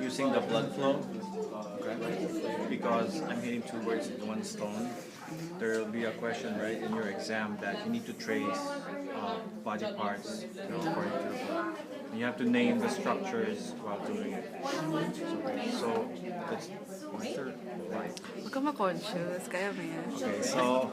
using the blood flow, okay? Because I'm hitting two birds with one stone, there will be a question, right, in your exam that you need to trace body parts, according to the blood. And you have to name the structures while doing it. So that's master right. Huwag ka ma-conscious, kaya mo yan. Okay, so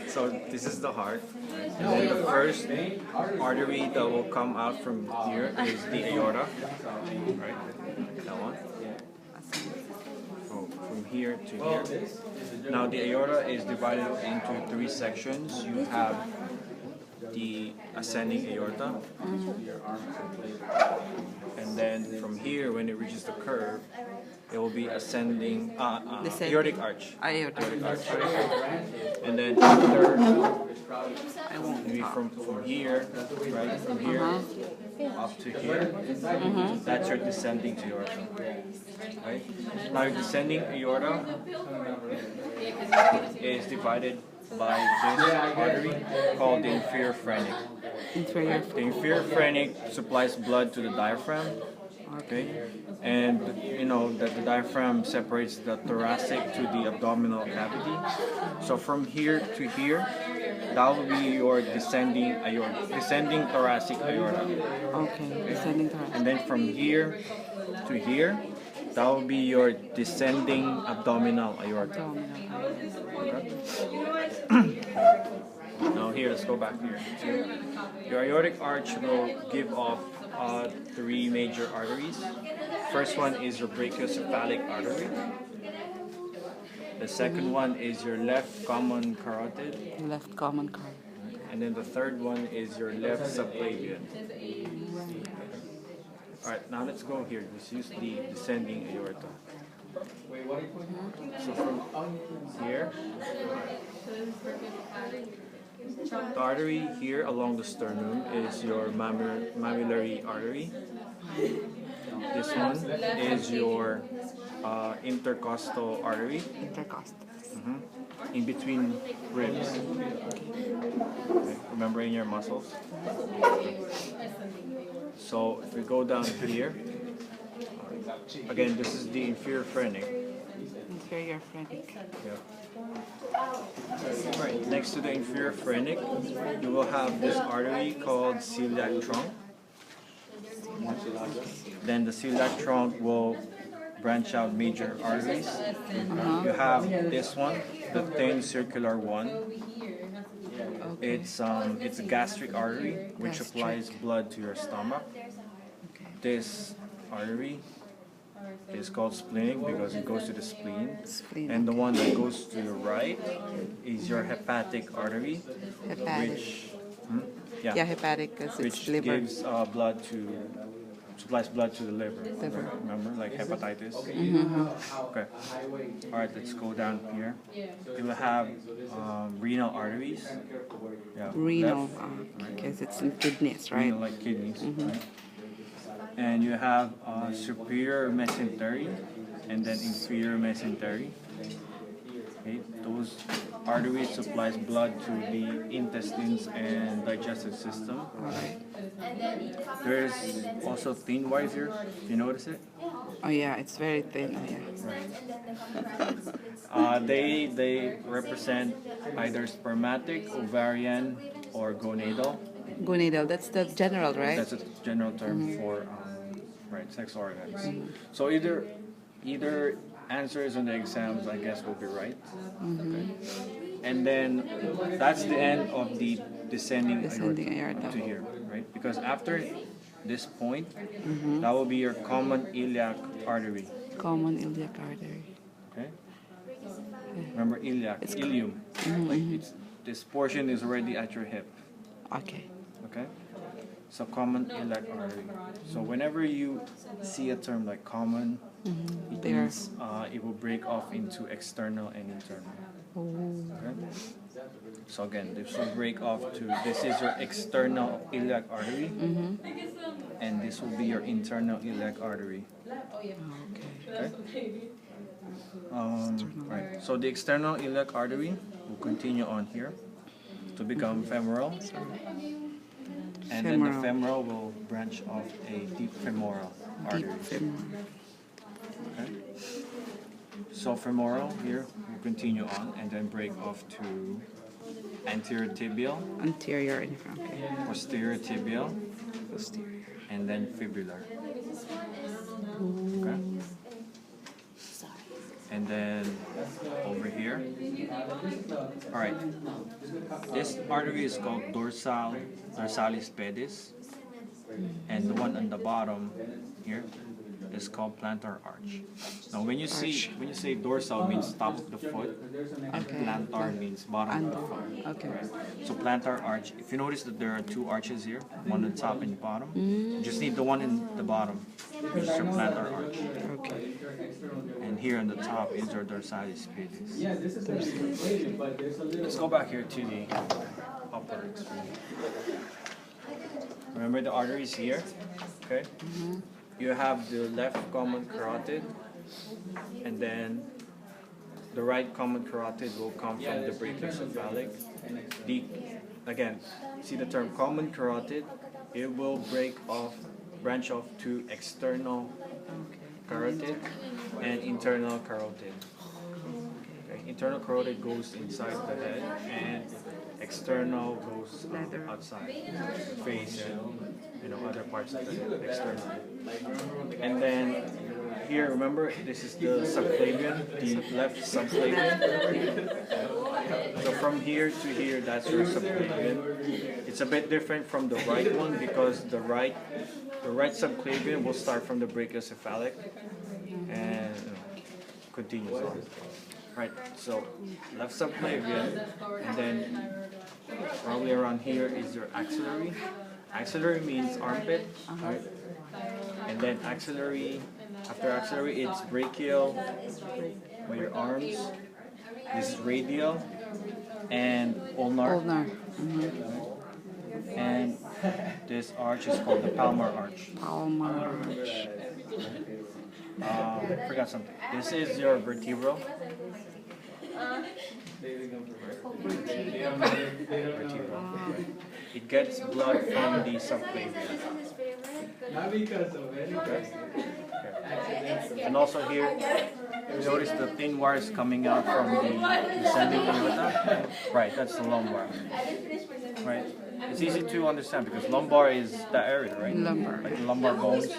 so this is the heart. And then the first artery that will come out from here is the aorta, right? That one. So from here to here. Now the aorta is divided into three sections. You have the ascending aorta, and then from here, when it reaches the curve, it will be ascending aortic arch. Aortic. Aortic arch. And then after, I won't maybe talk. from here, right, from here up to here, that's your descending aorta. Right? Now your descending aorta is divided by this artery called the inferior phrenic. Inferior. The inferior phrenic supplies blood to the diaphragm. Okay, and you know that the diaphragm separates the thoracic to the abdominal cavity. So from here to here, that will be your descending aorta, descending thoracic aorta. Okay, descending thoracic. And then from here to here, that will be your descending abdominal aorta. Now here, let's go back here. Your aortic arch will give off three major arteries. First one is your brachiocephalic artery. The second one is your left common carotid. Left common carotid. And then the third one is your left subclavian. Alright, now let's go here. Let's use the descending aorta. So from here, the artery here along the sternum is your mammillary artery. This one is your intercostal artery. Intercostal. In between ribs. Okay. Remembering your muscles. So if we go down here, again, this is the inferior phrenic. Inferior phrenic. Yeah. Right, next to the inferior phrenic, you will have this artery called celiac trunk. Then the celiac trunk will branch out major arteries. You have this one, the thin circular one. It's a gastric artery which supplies blood to your stomach. This artery is called splenic because it goes to the spleen. And the one that goes to the right is your hepatic artery, Hepatic. which Yeah, hepatic because it's which liver. gives supplies blood to the liver. Liver. Remember, like hepatitis. Okay. All right, let's go down here. You will have renal arteries. Yeah. Renal, left, because it's in kidneys, right? renal like kidneys. Right? And you have superior mesentery and then inferior mesentery. Okay, those arteries supplies blood to the intestines and digestive system. There's also thin wires here. You notice it? Oh yeah, it's very thin. Oh, yeah. They represent either spermatic, ovarian, or gonadal. Gonadal, that's the general, right? That's a general term for sex organs. So either answers on the exams, I guess, will be right. Okay. And then that's the end of the descending aorta to here, right? Because after this point, that will be your common iliac artery. Common iliac artery. Okay. Remember iliac, ilium. Like this portion is already at your hip. Okay. Okay. So common iliac artery. So whenever you see a term like common, it means it will break off into external and internal. Okay? So again, this will break off to, this is your external iliac artery, and this will be your internal iliac artery. Okay? Right. So the external iliac artery will continue on here to become femoral. And then the femoral will branch off a deep femoral artery. Deep femoral. Okay. So femoral here will continue on and then break off to anterior tibial, Anterior. Okay. posterior tibial, Posterior. and then fibular. Okay. And then over here. All right. This artery is called dorsalis pedis, and the one on the bottom here is called plantar arch. Now, when you say dorsal means top of the foot, and plantar means bottom of the foot. Okay. So plantar arch. If you notice that there are two arches here, one on top and bottom, you just need the one in the bottom, which is your plantar arch. Okay. And here on the top is your dorsalis pedis. Let's go back here to the upper extremity. Remember the arteries here? Okay? You have the left common carotid, and then the right common carotid will come from the brachiocephalic. Again, see the term common carotid, it will branch off to external carotid and internal carotid. Okay, internal carotid goes inside the head, and external goes outside, face and other parts of the head, external. And then here, remember, this is the subclavian, the left subclavian. So from here to here, that's your subclavian. It's a bit different from the right one because the right subclavian will start from the brachiocephalic and continues on. Right, so left subclavian, and then probably around here is your axillary. Axillary means armpit, right? And then axillary, after axillary, it's brachial by your arms. This is radial and ulnar. Ulnar. And this arch is called the palmar arch. Palmar arch. Forgot something. This is your vertebral. It gets blood from the subclavian. And also here, you notice the thin wires coming out from the descending aorta. Right, that's the lumbar. Right. It's easy to understand because lumbar is that area, right? Lumbar. Like the lumbar bones. Okay.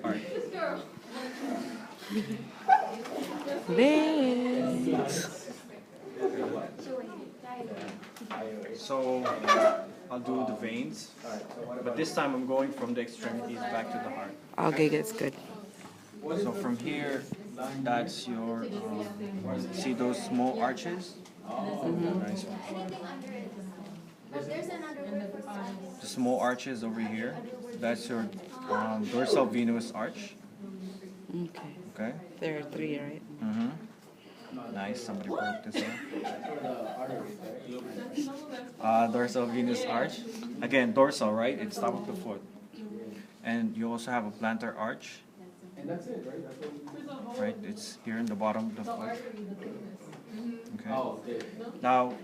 All right. Legs. So I'll do the veins, but this time I'm going from the extremities back to the heart. Okay, that's good. So from here, that's your, see those small arches? Nice one. The small arches over here, that's your dorsal venous arch. Okay. Okay? There are three, right? Mm-hmm. Nice, somebody broke this one. Dorsal venous arch. Again, dorsal, right? It's top of the foot. And you also have a plantar arch. Right? It's here in the bottom of the foot. Okay. Now,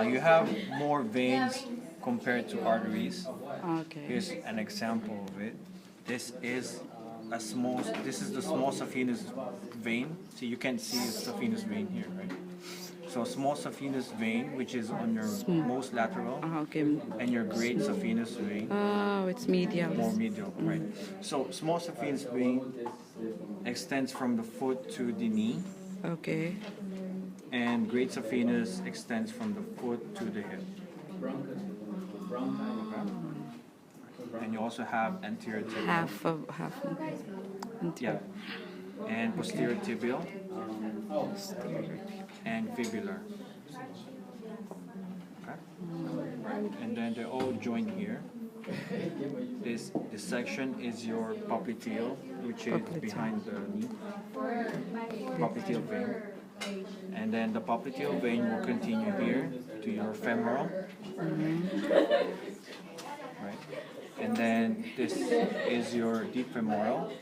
you have more veins compared to arteries. Okay. Here's an example of it. This is the small saphenous vein. See, you can see a saphenous vein here, right? So small saphenous vein, which is on your most lateral, Okay. and your great saphenous vein, Oh, it's medial. more medial, right? So small saphenous vein extends from the foot to the knee, Okay. and great saphenous extends from the foot to the hip. Okay. And you also have anterior tibial. Half. Yeah. And posterior tibial and fibular. Okay. And then they're all joined here. This section is your popliteal, which is behind the knee. Popliteal vein. And then the popliteal vein will continue here to your femoral. Right. And then this is your deep femoral.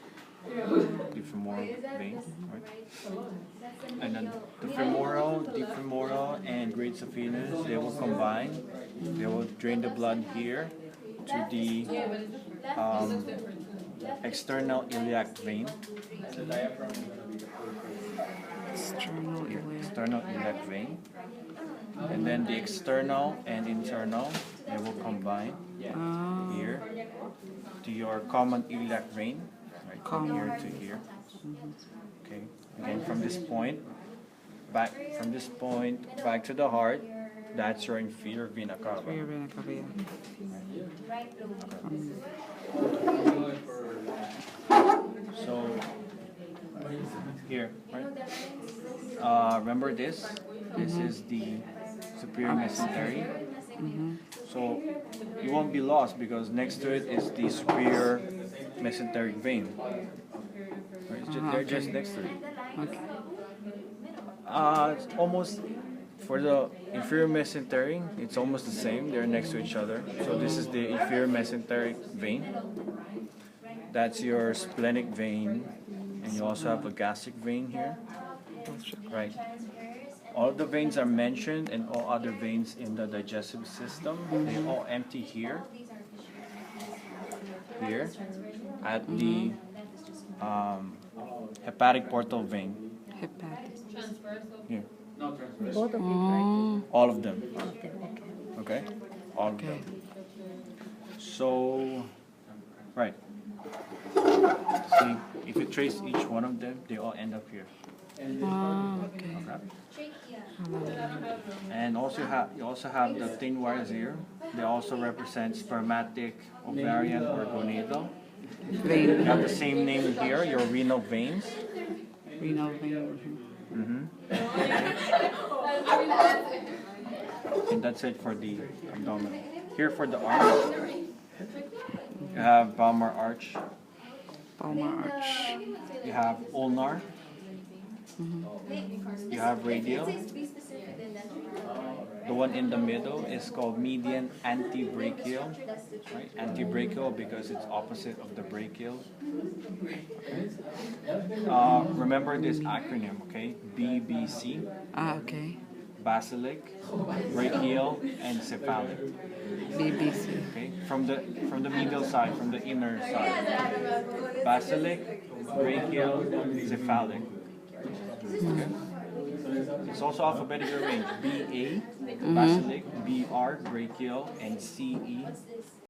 the femoral vein, right? And then the femoral, and great saphenous, they will combine. They will drain the blood here to the external iliac vein. External iliac vein. And then the external and internal, they will combine here to your common iliac vein, right, from here to here. Okay, again from this point back to the heart. That's your inferior vena cava. So here, right? Remember this? This is the superior mesentery. So you won't be lost because next to it is the superior mesenteric vein. Right? They're just next to it. Okay. It's almost for the inferior mesentery. It's almost the same. They're next to each other. So this is the inferior mesenteric vein. That's your splenic vein, and you also have a gastric vein here. Right. All the veins are mentioned, and all other veins in the digestive system, they all empty here. Here, at the hepatic portal vein. Hepatic. Here. Both of it, right? All of them. All of them, okay. Okay? All of them. So, right. See, if you trace each one of them, they all end up here. Okay. Okay? And you also have the thin wires here. They also represent spermatic, ovarian, or gonadal. You Vein. have the same name here, your renal veins. Renal vein. And that's it for the abdomen. Here for the arch, you have palmar arch, Palmar arch. you have ulnar, you have radial. The one in the middle is called median antebrachial, right? Antebrachial because it's opposite of the brachial. Remember this acronym, okay? BBC, Okay. basilic, brachial, and cephalic. BBC. Okay, from the medial side, from the inner side. Basilic, brachial, cephalic. Okay. It's also alphabetical range. BA, basilic, BR, brachial, and CE,